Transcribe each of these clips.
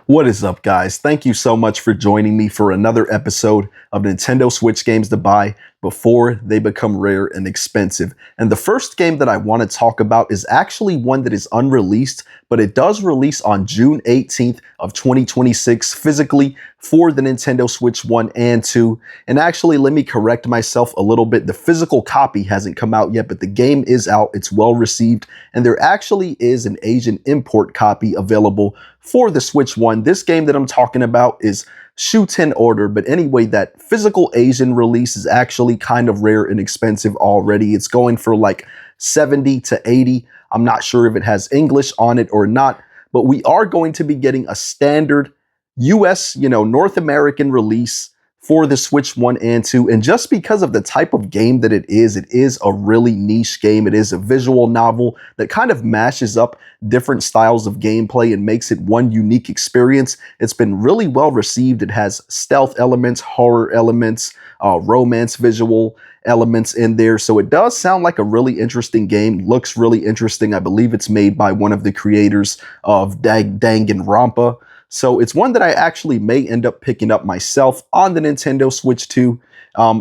What is up, guys? Thank you so much for joining me for another episode of Nintendo Switch games to buy before they become rare and expensive. And the first game that I want to talk about is actually one that is unreleased, but it does release on June 18th of 2026 physically for the Nintendo Switch 1 and 2. And actually, let me correct myself a little bit. The physical copy hasn't come out yet, but the game is out. It's well received, and there actually is an Asian import copy available for the Switch 1. This game that I'm talking about is Shooten Order, but anyway, that physical Asian release is actually kind of rare and expensive already. It's going for like 70 to 80. I'm not sure if it has English on it or not, but we are going to be getting a standard US, North American release for the Switch 1 and 2. And just because of the type of game that it is a really niche game. It is a visual novel that kind of mashes up different styles of gameplay and makes it one unique experience. It's been really well received. It has stealth elements, horror elements, romance visual elements in there. So it does sound like a really interesting game. Looks really interesting. I believe it's made by one of the creators of Danganronpa. So it's one that I actually may end up picking up myself on the Nintendo Switch 2.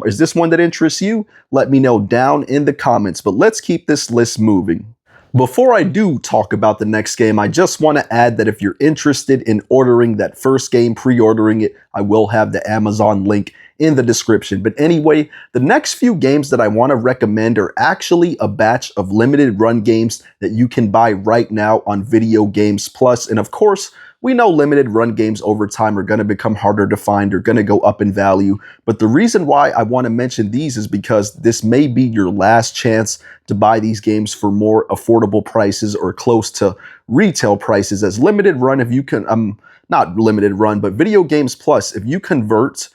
Is this one that interests you? Let me know down in the comments, but let's keep this list moving. Before I do talk about the next game, I just want to add that if you're interested in ordering that first game, pre-ordering it, I will have the Amazon link in the description. But anyway, the next few games that I want to recommend are actually a batch of limited run games that you can buy right now on Video Games Plus. And of course, we know limited run games over time are going to become harder to find, or going to go up in value. But the reason why I want to mention these is because this may be your last chance to buy these games for more affordable prices or close to retail prices. As limited run, if you can, not limited run, but Video Games Plus, if you convert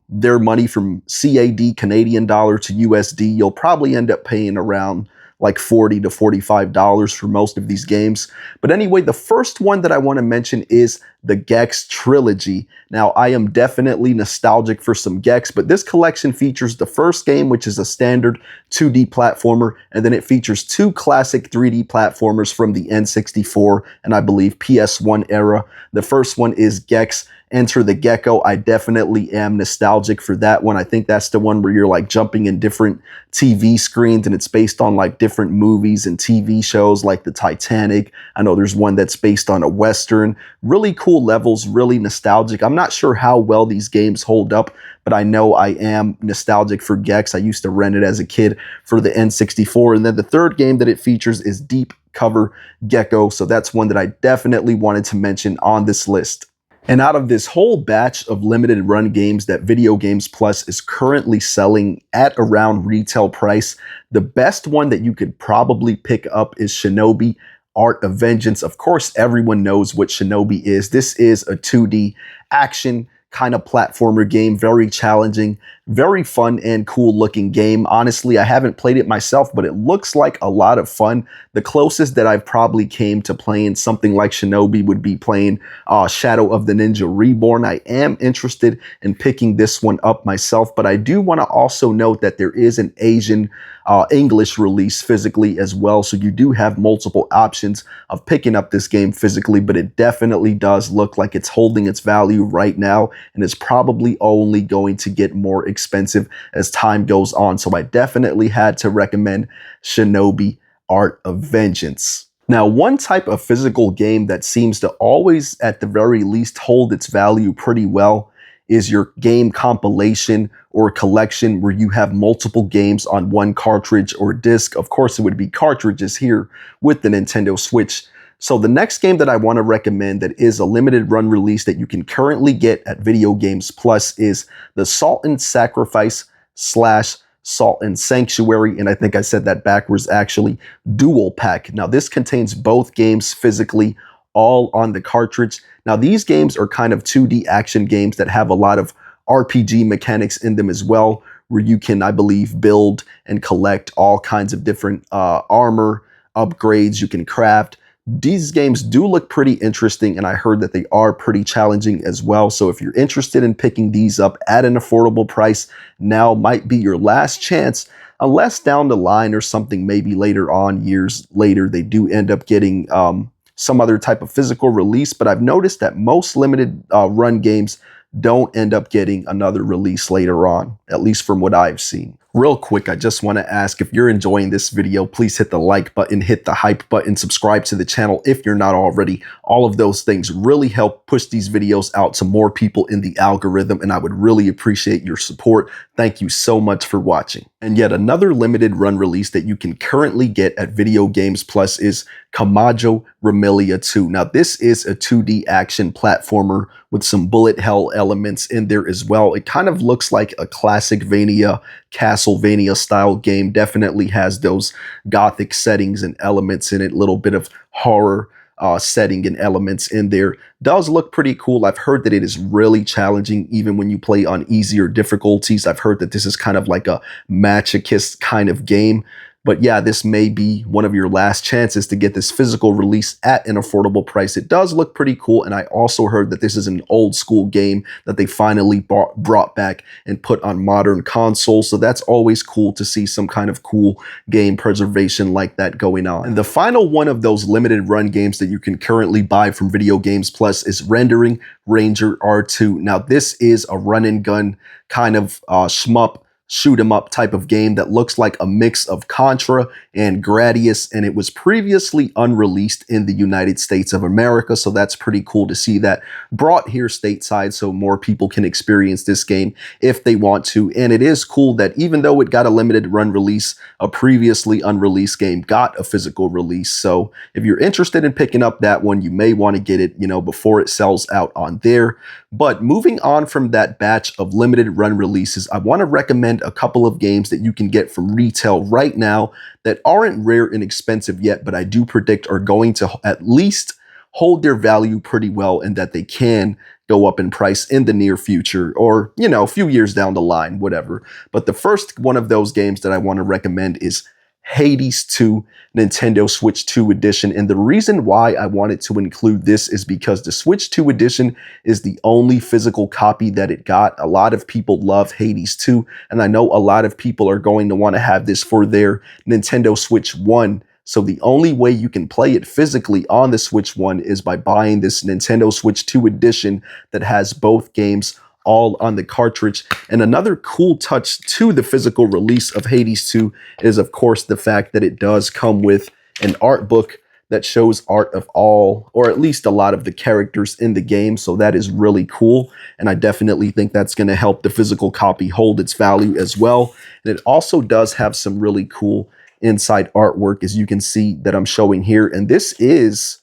their money from CAD, Canadian dollar, to USD, you'll probably end up paying around like $40 to $45 for most of these games. But anyway, the first one that I want to mention is the Gex Trilogy. Now, I am definitely nostalgic for some Gex, but this collection features the first game, which is a standard 2D platformer, and then it features two classic 3D platformers from the N64 and I believe PS1 era. The first one is Gex Enter the Gecko. I definitely am nostalgic for that one. I think that's the one where you're like jumping in different TV screens, and it's based on like different movies and TV shows like the Titanic. I know there's one that's based on a Western. Really cool levels, really nostalgic. I'm not sure how well these games hold up, but I know I am nostalgic for Gex. I used to rent it as a kid for the N64. And then the third game that it features is Deep Cover Gecko. So that's one that I definitely wanted to mention on this list. And out of this whole batch of limited run games that Video Games Plus is currently selling at around retail price, the best one that you could probably pick up is Shinobi Art of Vengeance. Of course, everyone knows what Shinobi is. This is a 2D action kind of platformer game, very challenging, very fun and cool looking game. Honestly, I haven't played it myself, but it looks like a lot of fun. The closest that I've probably came to playing something like Shinobi would be playing Shadow of the Ninja Reborn. I am interested in picking this one up myself, but I do want to also note that there is an Asian English release physically as well, so you do have multiple options of picking up this game physically, but it definitely does look like it's holding its value right now, and it's probably only going to get more expensive as time goes on. So I definitely had to recommend Shinobi Art of Vengeance. Now, one type of physical game that seems to always, at the very least, hold its value pretty well is your game compilation or collection where you have multiple games on one cartridge or disc. Of course, it would be cartridges here with the Nintendo Switch. So the next game that I want to recommend that is a limited run release that you can currently get at Video Games Plus is the Salt and Sacrifice / Salt and Sanctuary, and I think I said that backwards actually, Dual Pack. Now this contains both games physically, all on the cartridge. Now these games are kind of 2D action games that have a lot of RPG mechanics in them as well, where you can, I believe, build and collect all kinds of different armor upgrades you can craft. These games do look pretty interesting, and I heard that they are pretty challenging as well. So if you're interested in picking these up at an affordable price, now might be your last chance, unless down the line or something, maybe later on, years later, they do end up getting some other type of physical release, but I've noticed that most limited run games don't end up getting another release later on, at least from what I've seen. Real quick, I just want to ask, if you're enjoying this video, please hit the like button, hit the hype button, subscribe to the channel if you're not already. All of those things really help push these videos out to more people in the algorithm, and I would really appreciate your support. Thank you so much for watching. And yet another limited run release that you can currently get at Video Games Plus is Camajo Remilia 2. Now, this is a 2D action platformer with some bullet hell elements in there as well. It kind of looks like a classicvania, Castlevania style game. Definitely has those gothic settings and elements in it, a little bit of horror setting and elements in there. Does look pretty cool. I've heard that it is really challenging even when you play on easier difficulties. I've heard that this is kind of like a masochist kind of game. But yeah, this may be one of your last chances to get this physical release at an affordable price. It does look pretty cool, and I also heard that this is an old school game that they finally brought back and put on modern consoles, so that's always cool to see some kind of cool game preservation like that going on. And the final one of those limited run games that you can currently buy from Video Games Plus is Rendering Ranger R2. Now, this is a run and gun kind of shmup, shoot 'em up type of game that looks like a mix of Contra and Gradius, and it was previously unreleased in the United States of America, so that's pretty cool to see that brought here stateside so more people can experience this game if they want to. And it is cool that even though it got a limited run release, a previously unreleased game got a physical release. So if you're interested in picking up that one, you may want to get it, before it sells out on there. But moving on from that batch of limited run releases, I want to recommend a couple of games that you can get from retail right now that aren't rare and expensive yet, but I do predict are going to at least hold their value pretty well, and that they can go up in price in the near future, or, a few years down the line, whatever. But the first one of those games that I want to recommend is Hades 2 Nintendo Switch 2 Edition. And the reason why I wanted to include this is because the Switch 2 Edition is the only physical copy that it got. A lot of people love Hades 2, and I know a lot of people are going to want to have this for their Nintendo Switch 1. So the only way you can play it physically on the Switch 1 is by buying this Nintendo Switch 2 Edition that has both games all on the cartridge. And another cool touch to the physical release of Hades 2 is, of course, the fact that it does come with an art book that shows art of all, or at least a lot of the characters in the game. So that is really cool. And I definitely think that's going to help the physical copy hold its value as well. And it also does have some really cool inside artwork, as you can see that I'm showing here. And this is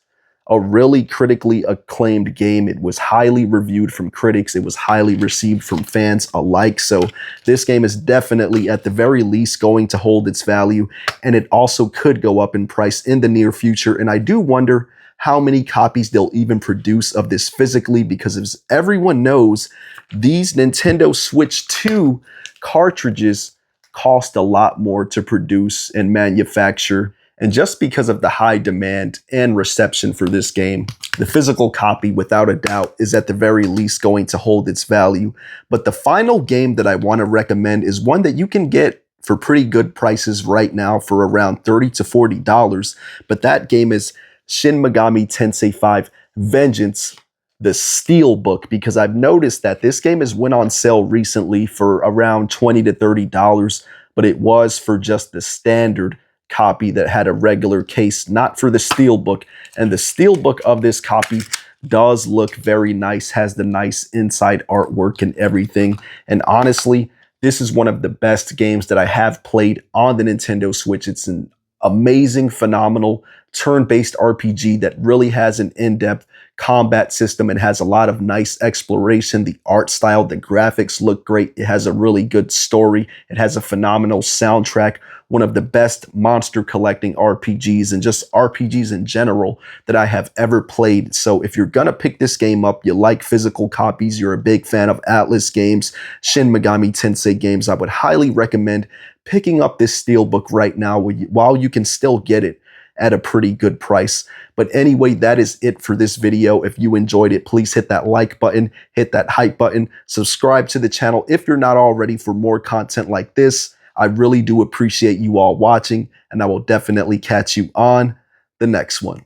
a really critically acclaimed game. It was highly reviewed from critics. It was highly received from fans alike. So this game is definitely, at the very least, going to hold its value, and it also could go up in price in the near future. And I do wonder how many copies they'll even produce of this physically, because as everyone knows, these Nintendo Switch 2 cartridges cost a lot more to produce and manufacture. And just because of the high demand and reception for this game, the physical copy, without a doubt, is at the very least going to hold its value. But the final game that I want to recommend is one that you can get for pretty good prices right now for around $30 to $40. But that game is Shin Megami Tensei 5 Vengeance, the Steelbook, because I've noticed that this game has went on sale recently for around $20 to $30, but it was for just the standard copy that had a regular case, not for the Steelbook. And the Steelbook of this copy does look very nice, has the nice inside artwork and everything. And honestly, this is one of the best games that I have played on the Nintendo Switch. It's an amazing, phenomenal turn-based RPG that really has an in-depth combat system and has a lot of nice exploration. The art style, the graphics look great. It has a really good story. It has a phenomenal soundtrack. One of the best monster collecting RPGs and just RPGs in general that I have ever played. So if you're gonna pick this game up, you like physical copies, you're a big fan of Atlas games, Shin Megami Tensei games, I would highly recommend picking up this Steelbook right now while you can still get it at a pretty good price. But anyway, that is it for this video. If you enjoyed it, please hit that like button, hit that hype button, subscribe to the channel if you're not already for more content like this. I really do appreciate you all watching, and I will definitely catch you on the next one.